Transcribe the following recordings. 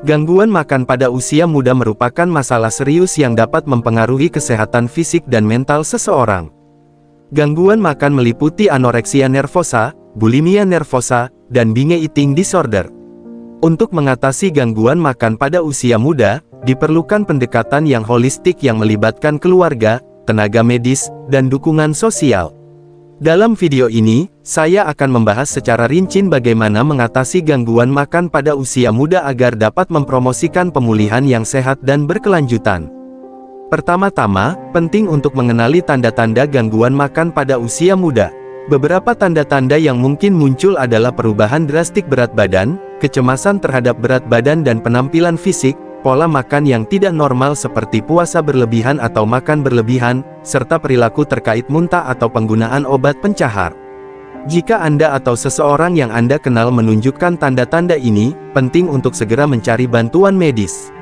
Gangguan makan pada usia muda merupakan masalah serius yang dapat mempengaruhi kesehatan fisik dan mental seseorang. Gangguan makan meliputi anoreksia nervosa, bulimia nervosa, dan binge eating disorder. Untuk mengatasi gangguan makan pada usia muda, diperlukan pendekatan yang holistik yang melibatkan keluarga, tenaga medis, dan dukungan sosial. Dalam video ini, saya akan membahas secara rinci bagaimana mengatasi gangguan makan pada usia muda agar dapat mempromosikan pemulihan yang sehat dan berkelanjutan. Pertama-tama, penting untuk mengenali tanda-tanda gangguan makan pada usia muda. Beberapa tanda-tanda yang mungkin muncul adalah perubahan drastik berat badan, kecemasan terhadap berat badan dan penampilan fisik, pola makan yang tidak normal seperti puasa berlebihan atau makan berlebihan, serta perilaku terkait muntah atau penggunaan obat pencahar. Jika Anda atau seseorang yang Anda kenal menunjukkan tanda-tanda ini, penting untuk segera mencari bantuan medis.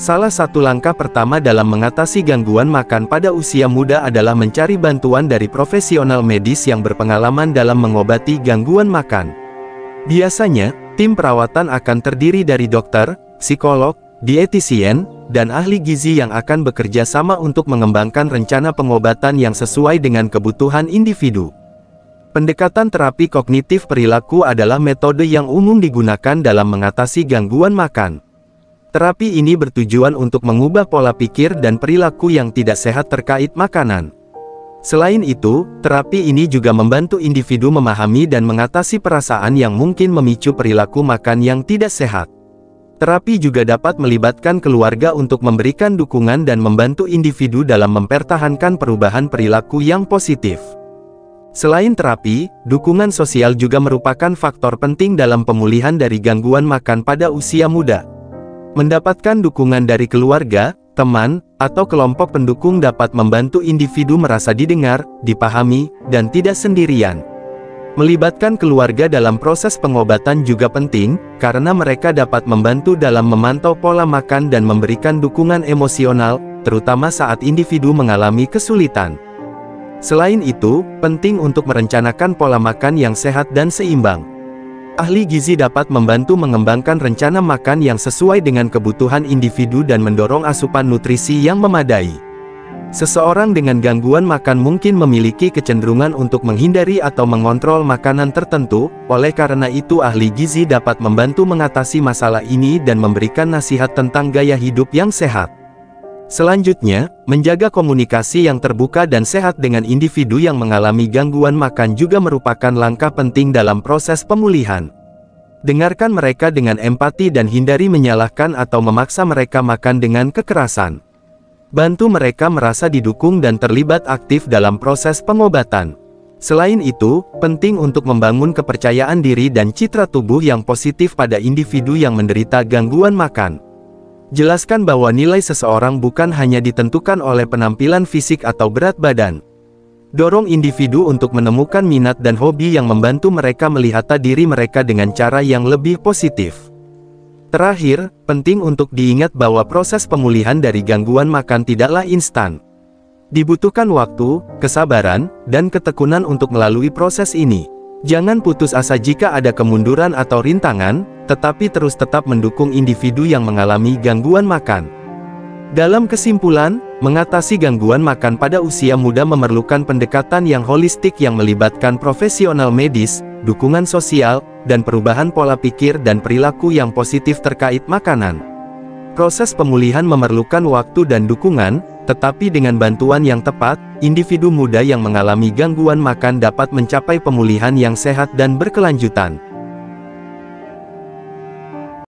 Salah satu langkah pertama dalam mengatasi gangguan makan pada usia muda adalah mencari bantuan dari profesional medis yang berpengalaman dalam mengobati gangguan makan. Biasanya, tim perawatan akan terdiri dari dokter, psikolog, dietisien, dan ahli gizi yang akan bekerja sama untuk mengembangkan rencana pengobatan yang sesuai dengan kebutuhan individu. Pendekatan terapi kognitif perilaku adalah metode yang umum digunakan dalam mengatasi gangguan makan. Terapi ini bertujuan untuk mengubah pola pikir dan perilaku yang tidak sehat terkait makanan. Selain itu, terapi ini juga membantu individu memahami dan mengatasi perasaan yang mungkin memicu perilaku makan yang tidak sehat. Terapi juga dapat melibatkan keluarga untuk memberikan dukungan dan membantu individu dalam mempertahankan perubahan perilaku yang positif. Selain terapi, dukungan sosial juga merupakan faktor penting dalam pemulihan dari gangguan makan pada usia muda. Mendapatkan dukungan dari keluarga, teman, atau kelompok pendukung dapat membantu individu merasa didengar, dipahami, dan tidak sendirian. Melibatkan keluarga dalam proses pengobatan juga penting, karena mereka dapat membantu dalam memantau pola makan dan memberikan dukungan emosional, terutama saat individu mengalami kesulitan. Selain itu, penting untuk merencanakan pola makan yang sehat dan seimbang. Ahli gizi dapat membantu mengembangkan rencana makan yang sesuai dengan kebutuhan individu dan mendorong asupan nutrisi yang memadai. Seseorang dengan gangguan makan mungkin memiliki kecenderungan untuk menghindari atau mengontrol makanan tertentu, oleh karena itu ahli gizi dapat membantu mengatasi masalah ini dan memberikan nasihat tentang gaya hidup yang sehat. Selanjutnya, menjaga komunikasi yang terbuka dan sehat dengan individu yang mengalami gangguan makan juga merupakan langkah penting dalam proses pemulihan. Dengarkan mereka dengan empati dan hindari menyalahkan atau memaksa mereka makan dengan kekerasan. Bantu mereka merasa didukung dan terlibat aktif dalam proses pengobatan. Selain itu, penting untuk membangun kepercayaan diri dan citra tubuh yang positif pada individu yang menderita gangguan makan. Jelaskan bahwa nilai seseorang bukan hanya ditentukan oleh penampilan fisik atau berat badan. Dorong individu untuk menemukan minat dan hobi yang membantu mereka melihat diri mereka dengan cara yang lebih positif. Terakhir, penting untuk diingat bahwa proses pemulihan dari gangguan makan tidaklah instan. Dibutuhkan waktu, kesabaran, dan ketekunan untuk melalui proses ini. Jangan putus asa jika ada kemunduran atau rintangan, tetapi terus tetap mendukung individu yang mengalami gangguan makan. Dalam kesimpulan, mengatasi gangguan makan pada usia muda memerlukan pendekatan yang holistik yang melibatkan profesional medis, dukungan sosial, dan perubahan pola pikir dan perilaku yang positif terkait makanan. Proses pemulihan memerlukan waktu dan dukungan, tetapi dengan bantuan yang tepat, individu muda yang mengalami gangguan makan dapat mencapai pemulihan yang sehat dan berkelanjutan.